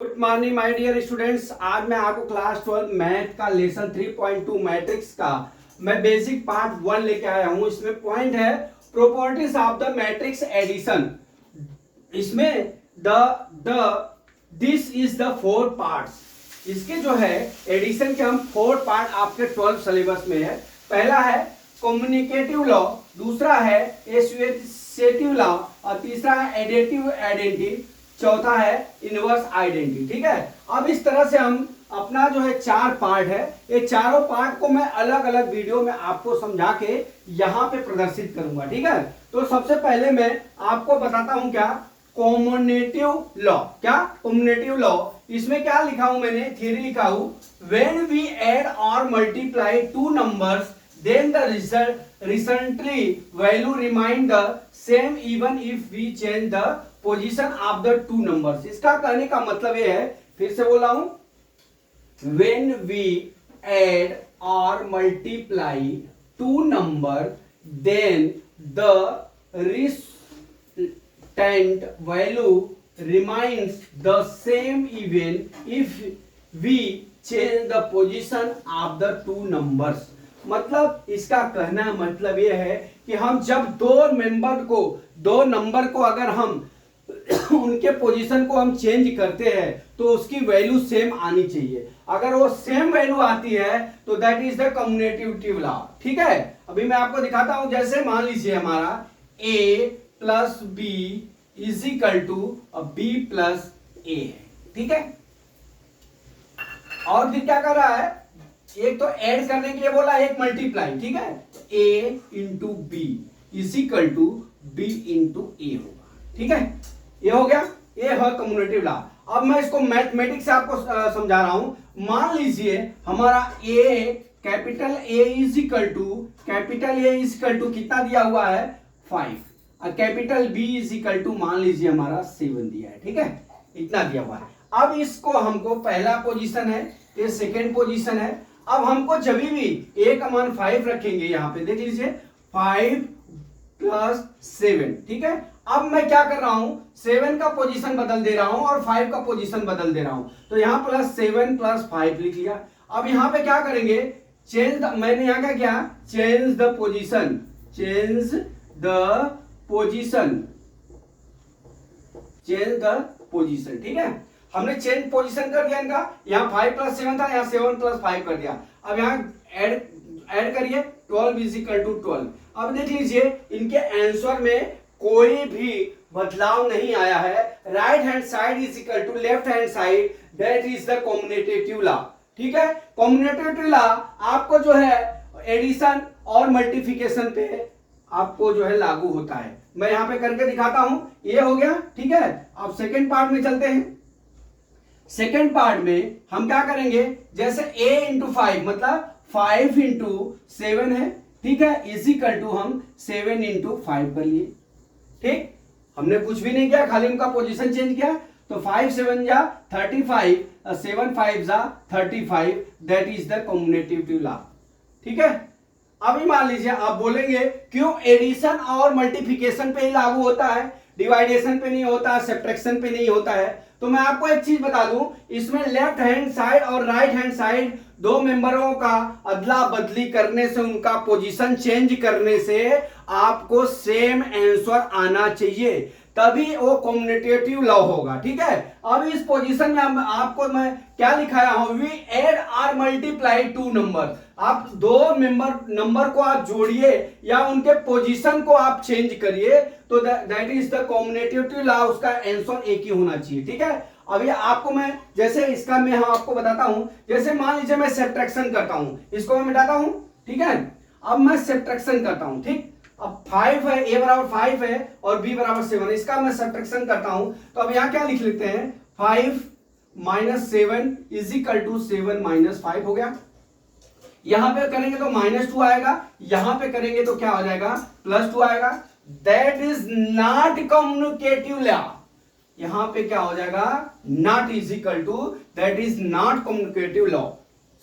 Good morning my dear students. आज मैं आपको क्लास 12 मैथ का लेसन 3.2 मैट्रिक्स का मैं बेसिक पार्ट 1 लेके आया हूं। इसमें पॉइंट है properties of the matrix addition. इसमें the this is the 4 parts. इसके जो है एडिशन के हम 4 पार्ट आपके 12 सिलेबस में है। पहला है कम्युनिकेटिव लॉ, दूसरा है एसोसिएटिव लॉ और तीसरा है एडिटिव आइडेंटिटी, चौथा है इनवर्स आइडेंटिटी। ठीक है, अब इस तरह से हम अपना जो है 4 पार्ट है, ये चारों पार्ट को मैं अलग अलग वीडियो में आपको समझा के यहां पे प्रदर्शित करूंगा। ठीक है, तो सबसे पहले मैं आपको बताता हूं क्या कम्युनिकेटिव लॉ। क्या कम्युनिकेटिव लॉ, इसमें क्या लिखा हूं मैंने, थ्योरी लिखा हूं, व्हेन वी ऐड और multiply two numbers then the resultantly value remain the same even if we change the position of the two numbers। इसका कहने का मतलब ये है, फिर से बोला हूं, when we add or multiply two number then the resultant value remains the same even if we change the position of the two numbers। मतलब इसका कहना मतलब यह है कि हम जब दो नंबर को अगर हम उनके पोजीशन को हम चेंज करते हैं तो उसकी वैल्यू सेम आनी चाहिए। अगर वो सेम वैल्यू आती है तो that is the communicative law. ठीक है, अभी मैं आपको दिखाता हूं। जैसे मान लीजिए हमारा a plus B is equal to B plus A है। ठीक है, और फिर क्या कर रहा है, एक तो ऐड करने के लिए बोला, एक मल्टीप्लाई। ठीक है, a into B is equal to B into A होगा। ठीक है, ये हो गया, ये है कम्युनिकेटिव लॉ। अब मैं इसको मैथमेटिक्स से आपको समझा रहा हूं। मान लीजिए हमारा capital A is equal to कितना दिया हुआ है 5 और capital B is equal to मान लीजिए हमारा 7 दिया है। ठीक है, इतना दिया हुआ है। अब इसको हमको पहला पोजीशन है, ये सेकेंड पोजीशन है। अब हमको जब भी a का मान 5 रखेंगे, यहां पे देख लीजिए 5 प्लस 7। ठीक है, अब मैं क्या कर रहा हूं, 7 का पोजीशन बदल दे रहा हूं और 5 का पोजीशन बदल दे रहा हूं। तो यहां प्लस 7 प्लस 5 लिख लिया। अब यहां पे क्या करेंगे, मैंने यहां क्या किया, चेंज द पोजीशन। ठीक है, हमने चेंज पोजीशन कर दिया इनका। यहाँ 5 प्लस 7 था, यहाँ 7 प्लस 5 कर दिया। अब यहाँ ऐड करिए 12 इज इक्वल टू 12। अब देख लीजिए इनके आंसर में कोई भी बदलाव नहीं आया है। Right hand side is equal to left hand side, that is the communicative law. ठीक है, कम्युनिकेटिव लॉ आपको जो है एडिशन और मल्टीप्लिकेशन पे आपको जो है लागू होता है। मैं यहां पे करके दिखाता हूं, ये हो गया। ठीक है, अब सेकेंड पार्ट में चलते हैं। सेकेंड पार्ट में हम क्या करेंगे, जैसे a इंटू 5 मतलब 5 इंटू 7 है। ठीक है, इज इक्वल टू हम 7 इंटू 5 कर लिए। ठीक, हमने कुछ भी नहीं किया, खाली उनका पोजीशन चेंज किया। तो 5 7 जा 35, 7 5 जा 35, that is the communicative law. ठीक है, अभी मान लीजिए आप बोलेंगे क्यों एडिशन और मल्टीप्लिकेशन पे ही लागू होता है, डिवाइडेशन पे नहीं होता, सब्ट्रैक्शन पे नहीं होता है। तो मैं आपको एक चीज बता दूं, इसमें लेफ्ट हैंड साइड और राइट हैंड साइड दो मेंबरों का अदला बदली करने से, उनका पोजीशन चेंज करने से आपको सेम आंसर आना चाहिए, तभी वो कम्युनिकेटिव लॉ होगा। ठीक है, अब इस पोजीशन में आपको मैं क्या लिखाया हूं, वी ऐड और मल्टीप्लाई टू नंबर। आप दो नंबर को आप जोड़िए या उनके पोजीशन को आप चेंज करिए, तो that is the communicative law, उसका आंसर एक ही होना चाहिए। ठीक है, अभी आपको मैं जैसे इसका मैं आपको बताता हूं। जैसे मान लीजिए मैं सब्ट्रैक्शन करता हूं, इसको मैं मिटाता हूं। ठीक है, अब मैं सब्ट्रैक्शन करता हूं। ठीक, अब 5 है, a बराबर 5 है और b बराबर 7, इसका मैं सब्ट्रैक्शन करता हूं। तो अब यहां क्या लिख लेते हैं, 5 minus 7 is equal to 7 minus 5 हो गया। यहां पे करेंगे तो -2 आएगा, यहां पे करेंगे तो क्या हो जाएगा, +2 आएगा। That is not communicative law. यहां पे क्या हो जाएगा, not is equal to, that is not communicative law.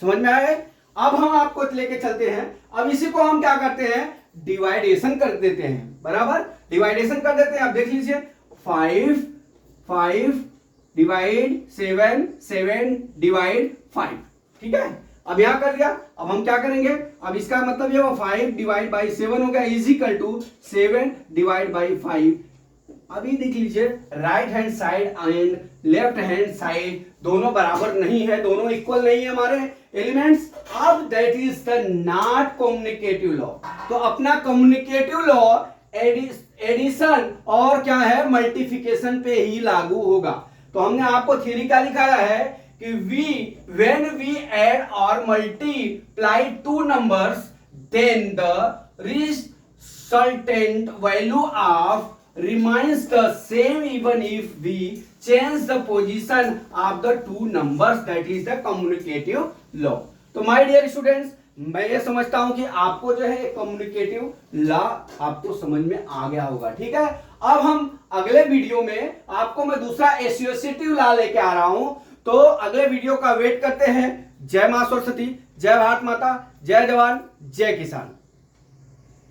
समझ में आया? अब हम आपको लेके चलते हैं। अब इसी को हम क्या करते हैं, डिवाइडेशन कर देते हैं। बराबर, डिवाइडेशन कर देते हैं। अब देख लीजिए 5 5 डिवाइड 7, 7 डिवाइड 5। ठीक है, अब यहां कर दिया। अब हम क्या करेंगे, अब इसका मतलब ये 5 डिवाइड बाई 7 हो गया is equal to 7 divide by 5। अभी देख लीजिए right hand side and left hand side दोनों बराबर नहीं है, दोनों इक्वल नहीं है हमारे एलिमेंट्स। अब that is the not communicative law. तो अपना कम्युनिकेटिव लॉ एडिशन और क्या है मल्टीप्लिकेशन पे ही लागू होगा। तो हमने आपको थ्योरी क्या लिखाया है कि when we add or multiply two numbers, then the resultant value of remains the same even if we change the position of the two numbers. That is the commutative law. तो my dear students, मैं ये समझता हूं कि आपको जो है communicative law आपको समझ में आ गया होगा। ठीक है, अब हम अगले वीडियो में आपको मैं दूसरा एसोसिएटिव लॉ लेके आ रहा हूं। तो अगले वीडियो का वेट करते हैं। जय मां सरस्वती, जय भारत माता, जय जवान, जय किसान।